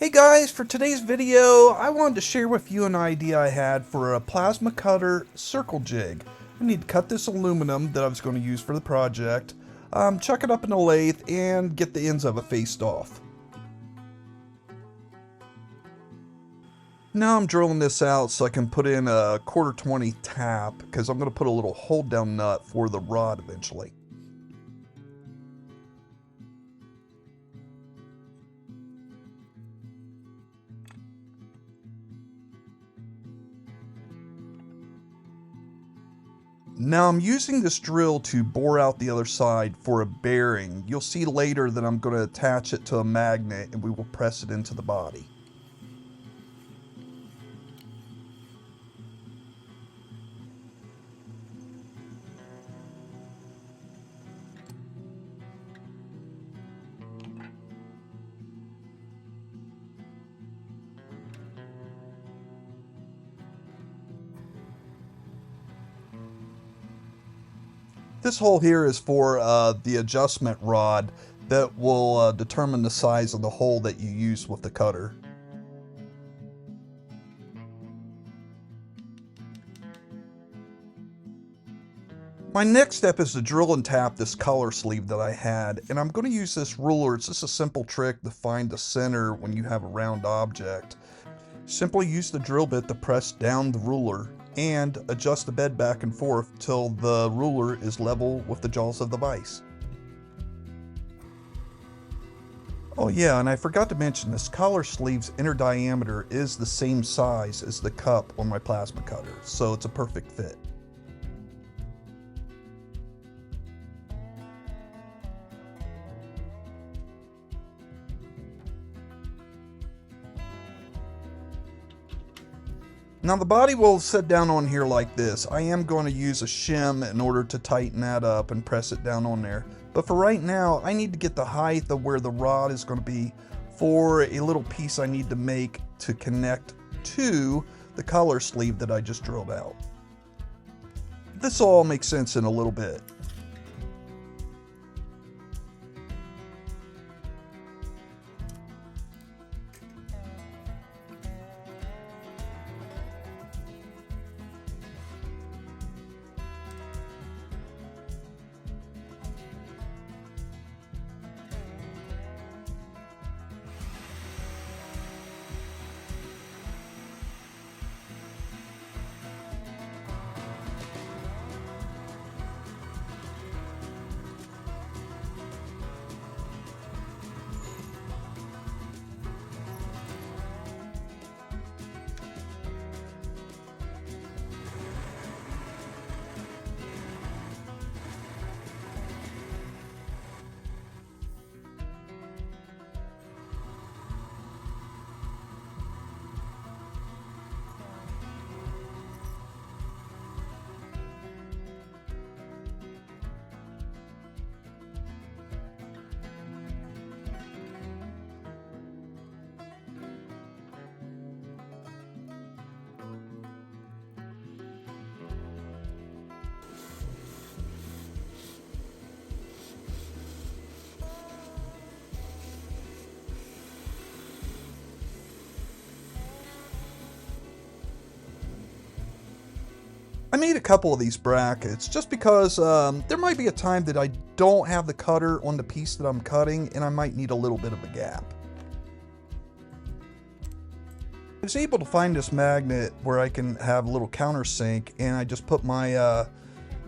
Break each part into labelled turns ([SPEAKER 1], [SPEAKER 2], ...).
[SPEAKER 1] Hey guys, for today's video, I wanted to share with you an idea I had for a plasma cutter circle jig. I need to cut this aluminum that I was going to use for the project, chuck it up in the lathe, and get the ends of it faced off. Now I'm drilling this out so I can put in a 1/4 20 tap, because I'm going to put a little hold down nut for the rod eventually. Now I'm using this drill to bore out the other side for a bearing. You'll see later that I'm going to attach it to a magnet and we will press it into the body. This hole here is for the adjustment rod that will determine the size of the hole that you use with the cutter. My next step is to drill and tap this collar sleeve that I had, and I'm going to use this ruler. It's just a simple trick to find the center when you have a round object. Simply use the drill bit to press down the ruler and adjust the bed back and forth till the ruler is level with the jaws of the vise. Oh yeah, and I forgot to mention this collar sleeve's inner diameter is the same size as the cup on my plasma cutter, so it's a perfect fit. Now the body will sit down on here like this. I am going to use a shim in order to tighten that up and press it down on there. But for right now, I need to get the height of where the rod is going to be for a little piece I need to make to connect to the collar sleeve that I just drilled out. This all makes sense in a little bit. I made a couple of these brackets just because there might be a time that I don't have the cutter on the piece that I'm cutting and I might need a little bit of a gap. I was able to find this magnet where I can have a little countersink, and I just put my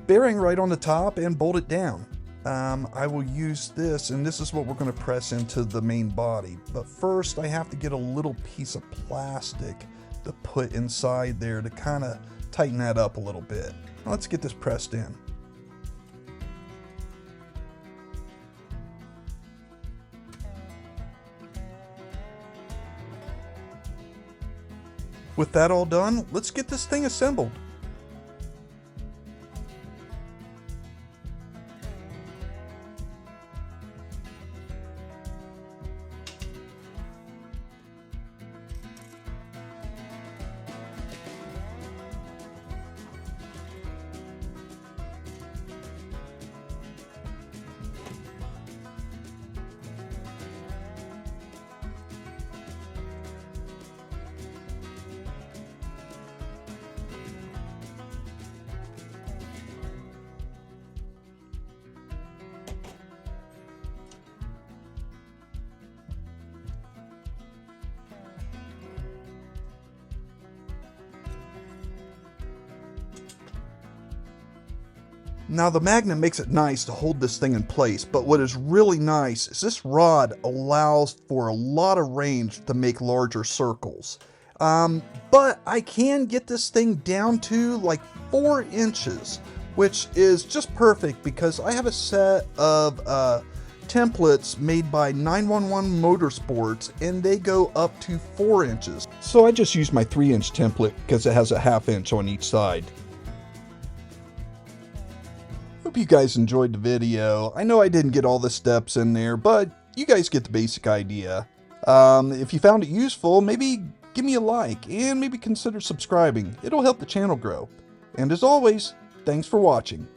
[SPEAKER 1] bearing right on the top and bolt it down. I will use this, and this is what we're going to press into the main body. But first I have to get a little piece of plastic to put inside there to kind of tighten that up a little bit. Let's get this pressed in. With that all done, let's get this thing assembled. Now the magnet makes it nice to hold this thing in place, but what is really nice is this rod allows for a lot of range to make larger circles. But I can get this thing down to like 4 inches, which is just perfect because I have a set of templates made by 911 Motorsports and they go up to 4 inches. So I just use my 3-inch template because it has a 1/2 inch on each side. Hope you guys enjoyed the video. I know I didn't get all the steps in there, but you guys get the basic idea. If you found it useful, maybe give me a like and maybe consider subscribing. It'll help the channel grow. And as always, thanks for watching.